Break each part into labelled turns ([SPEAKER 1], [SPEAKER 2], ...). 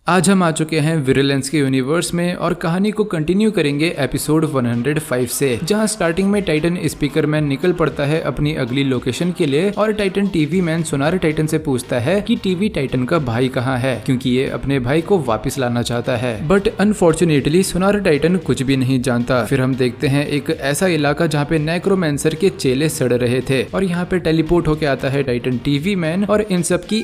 [SPEAKER 1] आज हम आ चुके हैं विरुलेंस के यूनिवर्स में और कहानी को कंटिन्यू करेंगे एपिसोड 105 से, जहां स्टार्टिंग में टाइटन स्पीकर मैन निकल पड़ता है अपनी अगली लोकेशन के लिए और टाइटन टीवी मैन सोनार टाइटन से पूछता है कि टीवी टाइटन का भाई कहाँ है, क्योंकि ये अपने भाई को वापस लाना चाहता है। बट अनफॉर्चुनेटली सोनार टाइटन कुछ भी नहीं जानता। फिर हम देखते हैं एक ऐसा इलाका जहाँ पे नेक्रोमैंसर के चेले सड़ रहे थे और यहाँ पे टेलीपोर्ट होके आता है टाइटन टीवी मैन और इन सब की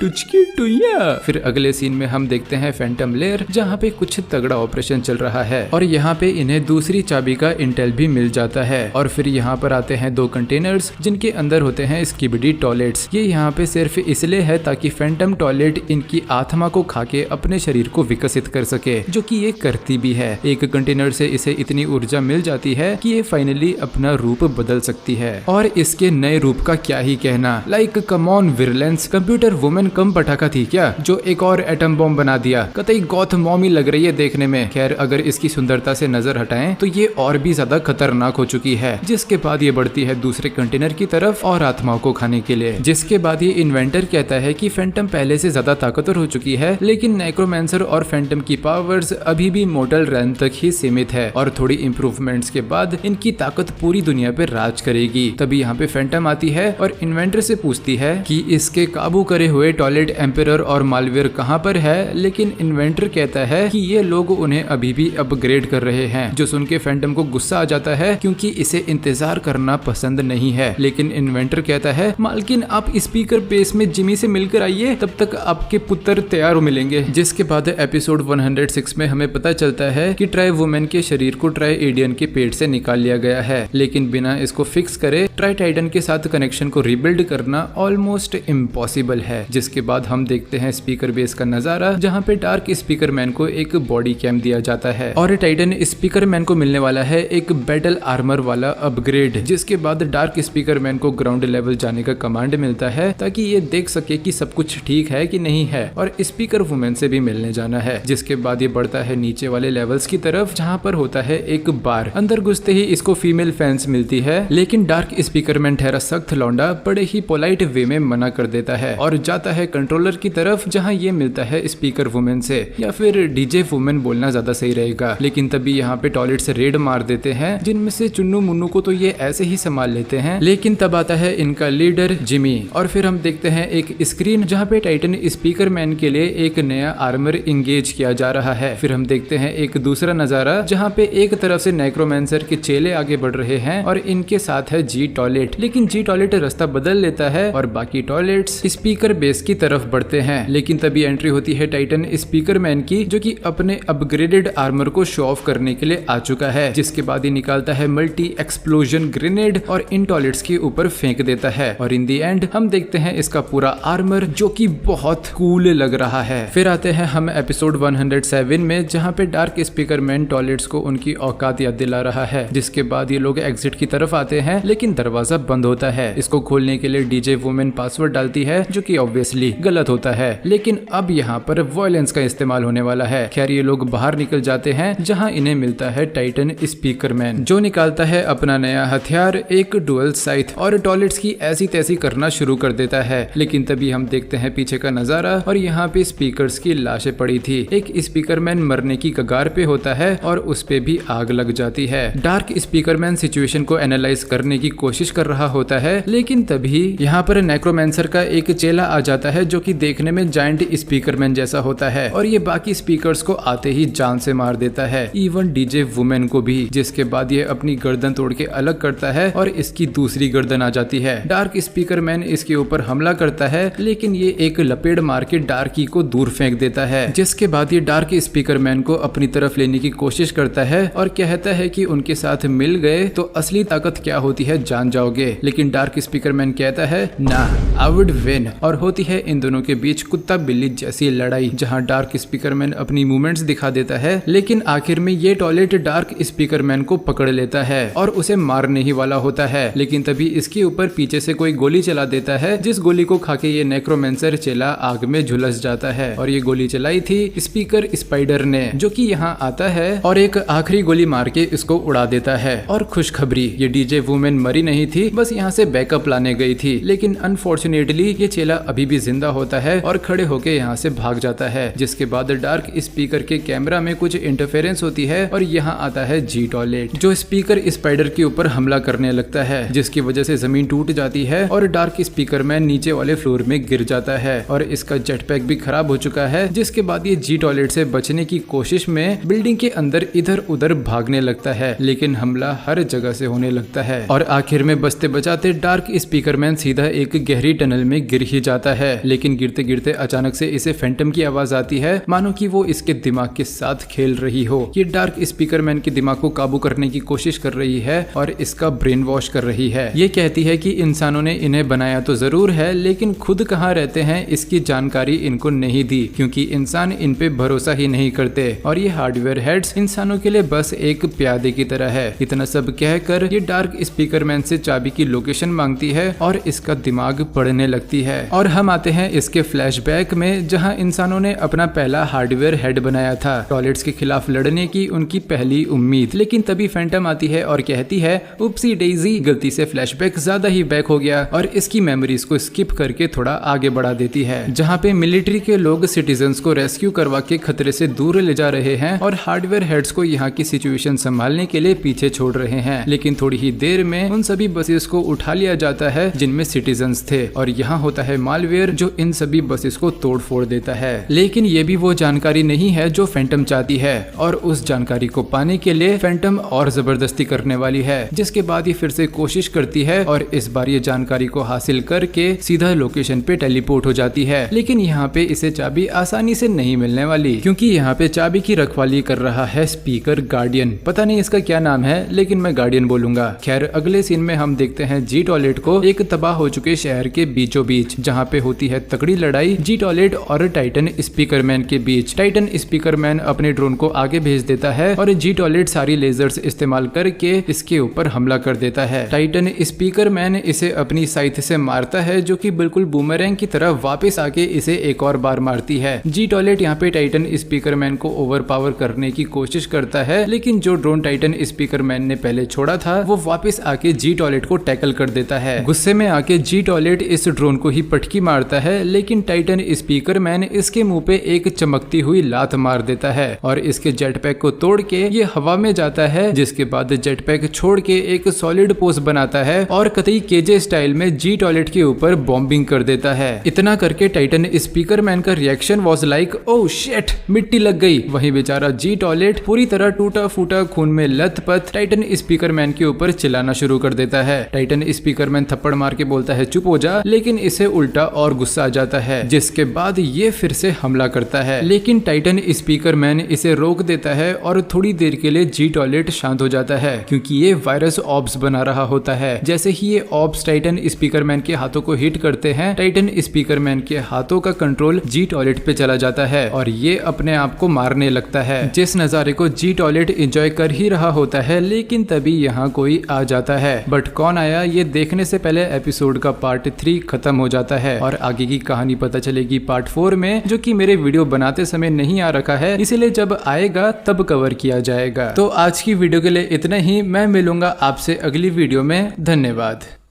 [SPEAKER 1] टुचकी टुइया। फिर अगले सीन में हम देखते हैं फैंटम लेयर, जहाँ पे कुछ तगड़ा ऑपरेशन चल रहा है और यहाँ पे इन्हें दूसरी चाबी का इंटेल भी मिल जाता है। और फिर यहाँ पर आते हैं दो कंटेनर्स जिनके अंदर होते हैं स्किबिडी टॉयलेट्स। ये यहाँ पे सिर्फ इसलिए है ताकि फैंटम टॉयलेट इनकी आत्मा को खा के अपने शरीर को विकसित कर सके, जो कि ये करती भी है। एक कंटेनर से इसे इतनी ऊर्जा मिल जाती है कि ये फाइनली अपना रूप बदल सकती है और इसके नए रूप का क्या ही कहना। लाइक कम ऑन विरुलेंस, कंप्यूटर वुमेन कम पटाखा थी क्या जो एक और एटम बॉम्ब बना दिया। कतई गॉथ मॉमी लग रही है देखने में। खैर अगर इसकी सुंदरता से नजर हटाएं तो ये और भी ज्यादा खतरनाक हो चुकी है। जिसके बाद ये बढ़ती है दूसरे कंटेनर की तरफ और आत्माओं को खाने के लिए। जिसके बाद ये इन्वेंटर कहता है कि फैंटम पहले से ज्यादा ताकतवर हो चुकी है, लेकिन नेक्रोमैंसर और फैंटम की पावर्स अभी भी मोर्टल रैन तक ही सीमित है और थोड़ी इंप्रूवमेंट्स के बाद इनकी ताकत पूरी दुनिया पे राज करेगी। तभी यहाँ पे फैंटम आती है और इन्वेंटर से पूछती है कि इसके काबू करे हुए टॉयलेट एम्पेरर और मालवेयर कहाँ पर है, लेकिन इन्वेंटर कहता है कि ये लोग उन्हें अभी भी अपग्रेड कर रहे हैं, जो सुन के फैंटम को गुस्सा आ जाता है क्योंकि इसे इंतजार करना पसंद नहीं है। लेकिन इन्वेंटर कहता है मालकिन आप स्पीकर बेस में जिमी से मिलकर आइए, तब तक आपके पुत्र तैयार मिलेंगे। जिसके बाद एपिसोड 106 में हमें पता चलता है कि ट्राई वुमेन के शरीर को ट्राई एडियन के पेट से निकाल लिया गया है, लेकिन बिना इसको फिक्स करे ट्राई टाइटन के साथ कनेक्शन को रिबिल्ड करना ऑलमोस्ट इम्पॉसिबल है। जिसके बाद हम देखते हैं स्पीकर बेस का नजारा, जहाँ पे डार्क स्पीकर मैन को एक बॉडी कैम दिया जाता है और टाइटन स्पीकर मैन को मिलने वाला है एक बैटल आर्मर वाला अपग्रेड। जिसके बाद डार्क स्पीकर मैन को ग्राउंड लेवल जाने का कमांड मिलता है ताकि ये देख सके कि सब कुछ ठीक है कि नहीं है, और स्पीकर वुमेन से भी मिलने जाना है। जिसके बाद ये बढ़ता है नीचे वाले लेवल्स की तरफ, जहाँ पर होता है एक बार। अंदर घुसते ही इसको फीमेल फैंस मिलती है, लेकिन डार्क स्पीकर मैन ठहरा सख्त लौंडा बड़े ही पोलाइट वे में मना कर देता है और जाता है कंट्रोलर की तरफ, जहाँ ये मिलता है स्पीकर वुमेन से, या फिर डीजे वुमेन बोलना ज्यादा सही रहेगा। लेकिन तभी यहाँ पे टॉयलेट से रेड मार देते हैं, जिनमें से चुन्नू मुन्नू को तो ये ऐसे ही संभाल लेते हैं, लेकिन तब आता है इनका लीडर जिमी। और फिर हम देखते हैं एक स्क्रीन जहाँ पे टाइटन स्पीकर मैन के लिए एक नया आर्मर इंगेज किया जा रहा है। फिर हम देखते हैं एक दूसरा नजारा, जहाँ पे एक तरफ से नेक्रोमैंसर के चेले आगे बढ़ रहे हैं और इनके साथ है जी टॉयलेट, लेकिन जी टॉयलेट रास्ता बदल लेता है और बाकी टॉयलेट्स स्पीकर बेस की तरफ बढ़ते हैं। लेकिन तभी एंट्री होती है टाइटन स्पीकर मैन की, जो कि अपने अपग्रेडेड आर्मर को शो ऑफ करने के लिए आ चुका है। जिसके बाद ही निकालता है मल्टी एक्सप्लोजन ग्रेनेड और इन टॉयलेट्स के ऊपर फेंक देता है और इन दी एंड हम देखते हैं इसका पूरा आर्मर, जो कि बहुत कूल लग रहा है। फिर आते हैं हम एपिसोड 107 में, जहाँ पे डार्क स्पीकर मैन टॉयलेट्स को उनकी औकात याद दिला रहा है। जिसके बाद ये लोग एग्जिट की तरफ आते हैं, लेकिन दरवाजा बंद होता है। इसको खोलने के लिए डीजे वुमेन पासवर्ड डालती है, जो कि ऑब्वियसली गलत होता है, लेकिन अब यहाँ पर वायलेंस का इस्तेमाल होने वाला है। खैर ये लोग बाहर निकल जाते हैं, जहां इन्हें मिलता है टाइटन स्पीकर मैन, जो निकालता है अपना नया हथियार, एक डुअल साइथ, और टॉयलेट्स की ऐसी तैसी करना शुरू कर देता है। लेकिन तभी हम देखते हैं पीछे का नजारा और यहाँ पे स्पीकर्स की लाशें पड़ी थी। एक स्पीकर मैन मरने की कगार पे होता है और उस पे भी आग लग जाती है। डार्क स्पीकर मैन सिचुएशन को एनालाइज करने की कोशिश कर रहा होता है, लेकिन तभी यहाँ पर नेक्रोमैंसर का एक चेला आ जाता है, जो कि देखने में जायंट स्पीकर मैन जैसा होता है और ये बाकी स्पीकर्स को आते ही जान से मार देता है, इवन डीजे वुमेन को भी। जिसके बाद ये अपनी गर्दन तोड़ के अलग करता है और इसकी दूसरी गर्दन आ जाती है। डार्क स्पीकर मैन इसके ऊपर हमला करता है, लेकिन ये एक लपेट मार के डार्की को दूर फेंक देता है। जिसके बाद ये डार्क स्पीकर मैन को अपनी तरफ लेने की कोशिश करता है और कहता है कि उनके साथ मिल गए तो असली ताकत क्या होती है जान जाओगे। लेकिन डार्क स्पीकर मैन कहता है ना, आई वुड विन, और होती है इन दोनों के बीच कुत्ता बिल्ली जैसी लड़ाई, जहां डार्क स्पीकर मैन अपनी मूवमेंट्स दिखा देता है, लेकिन आखिर में ये टॉयलेट डार्क स्पीकर मैन को पकड़ लेता है और उसे मारने ही वाला होता है। लेकिन तभी इसके ऊपर पीछे से कोई गोली चला देता है, जिस गोली को खाके ये नेक्रोमैंसर चेला आग में झुलस जाता है। और ये गोली चलाई थी स्पीकर स्पाइडर ने, जो कि यहाँ आता है और एक आखिरी गोली मार के इसको उड़ा देता है। और खुशखबरी, ये डीजे वुमेन मरी नहीं थी, बस यहाँ से बैकअप लाने गई थी, लेकिन अनफॉर्चुनेटली अनफॉर्चुनेटली ये चेला अभी भी जिंदा होता है और खड़े होके यहाँ से भाग जाता है। जिसके बाद डार्क स्पीकर के कैमरा में कुछ इंटरफेरेंस होती है और यहाँ आता है जी टॉयलेट, जो स्पीकर स्पाइडर के ऊपर हमला करने लगता है, जिसकी वजह से जमीन टूट जाती है और डार्क स्पीकर मैन नीचे वाले फ्लोर में गिर जाता है और इसका जेटपैक भी खराब हो चुका है। जिसके बाद ये जी टॉयलेट से बचने की कोशिश में बिल्डिंग के अंदर इधर उधर भागने लगता है, लेकिन हमला हर जगह से होने लगता है और आखिर में बचते बचाते डार्क स्पीकर मैन सीधा एक गहरी टनल में गिर ही जाता है। लेकिन गिरते गिरते अचानक से इसे फैंटम की आवाज आती है, मानो कि वो इसके दिमाग के साथ खेल रही हो। ये डार्क स्पीकर मैन के दिमाग को काबू करने की कोशिश कर रही है और इसका ब्रेन वॉश कर रही है। ये कहती है कि इंसानों ने इन्हें बनाया तो जरूर है, लेकिन खुद कहाँ रहते हैं इसकी जानकारी इनको नहीं दी, क्योंकि इंसान इन पे भरोसा ही नहीं करते और ये हार्डवेयर हेड्स इंसानों के लिए बस एक प्यादे की तरह है। इतना सब कहकर ये डार्क स्पीकर मैन से चाबी की लोकेशन मांगती है और इसका दिमाग पढ़ने लगती है। और हम आते हैं इसके फ्लैशबैक में, जहां इंसानों ने अपना पहला हार्डवेयर हेड बनाया था, टॉयलेट्स के खिलाफ लड़ने की उनकी पहली उम्मीद। लेकिन तभी फैंटम आती है और कहती है, उपसी डेज़ी, गलती से फ्लैशबैक ज्यादा ही बैक हो गया, और इसकी मेमोरीज को स्किप करके थोड़ा आगे बढ़ा देती है, जहाँ पे मिलिट्री के लोग सिटीजन्स को रेस्क्यू करवा के खतरे से दूर ले जा रहे हैं और हार्डवेयर हेड्स को यहाँ की सिचुएशन संभालने के लिए पीछे छोड़ रहे हैं। लेकिन थोड़ी ही देर में उन सभी बसेस को उठा लिया जाता है जिनमें सिटीजन्स थे और यहाँ होता है मालवेयर, जो इन सभी बसेस को तोड़ फोड़ देता है। लेकिन ये भी वो जानकारी नहीं है जो फैंटम चाहती है और उस जानकारी को पाने के लिए फैंटम और जबरदस्ती करने वाली है, जिसके बाद ये फिर से कोशिश करती है और इस बार ये जानकारी को हासिल करके सीधा लोकेशन पे टेलीपोर्ट हो जाती है। लेकिन यहाँ पे इसे चाबी आसानी से नहीं मिलने वाली, क्योंकि यहाँ पे चाबी की रखवाली कर रहा है स्पीकर गार्डियन। पता नहीं इसका क्या नाम है, लेकिन मैं गार्डियन बोलूंगा। खैर, अगले सीन में हम देखते हैं जी टॉयलेट को एक तबाह हो चुके शहर के बीचों बीच, जहाँ पे होती है तगड़ी लड़ाई जी टॉयलेट और टाइटन स्पीकर मैन के बीच। टाइटन स्पीकर मैन अपने ड्रोन को आगे भेज देता है और जी टॉयलेट सारी लेजर्स इस्तेमाल करके इसके ऊपर हमला कर देता है। टाइटन स्पीकर मैन इसे अपनी साइथ से मारता है, जो कि बिल्कुल बूमरैंग की तरह वापस आके इसे एक और बार मारती है। जी टॉयलेट यहाँ पे टाइटन स्पीकर मैन को ओवरपावर करने की कोशिश करता है, लेकिन जो ड्रोन टाइटन स्पीकर मैन ने पहले छोड़ा था वो वापस आके जी टॉयलेट को टैकल कर देता है। गुस्से में आके जी टॉयलेट इस ड्रोन को ही पटकी मारता है, लेकिन टाइटन स्पीकर मैन इसके मुंह पे एक चमकती हुई लात मार देता है और इसके जेटपैक को तोड़ के ये हवा में जाता है। जिसके बाद जेटपैक छोड़ के एक सॉलिड पोज बनाता है और कतई केजे स्टाइल में जी टॉयलेट के ऊपर बॉम्बिंग कर देता है। इतना करके टाइटन स्पीकर मैन का reaction was like, oh shit, मिट्टी लग गई। वहीं बेचारा जी टॉयलेट पूरी तरह टूटा फूटा खून में लथपथ टाइटन स्पीकर मैन के ऊपर चिल्लाना शुरू कर देता है। टाइटन स्पीकर मैन थप्पड़ मार के बोलता है चुप हो जा, लेकिन इसे उल्टा और गुस्सा आ जाता है, जिसके बाद ये फिर से हमला करता है। लेकिन टाइटन स्पीकर मैन इसे रोक देता है और थोड़ी देर के लिए जी टॉयलेट शांत हो जाता है, क्योंकि ये वायरस ऑब्स बना रहा होता है। जैसे ही ये ऑब्स टाइटन स्पीकर मैन के हाथों को हिट करते हैं, टाइटन स्पीकर मैन के हाथों का कंट्रोल जी टॉयलेट पे चला जाता है और ये अपने आप को मारने लगता है, जिस नजारे को जी टॉयलेट एंजॉय कर ही रहा होता है। लेकिन तभी यहाँ कोई आ जाता है, बट कौन आया ये देखने से पहले एपिसोड का पार्ट 3 खत्म हो जाता है और आगे की कहानी पता चलेगी पार्ट 4 में, जो कि मेरे वीडियो बनाते समय नहीं आ रखा है, इसीलिए जब आएगा तब कवर किया जाएगा। तो आज की वीडियो के लिए इतना ही, मैं मिलूंगा आपसे अगली वीडियो में। धन्यवाद।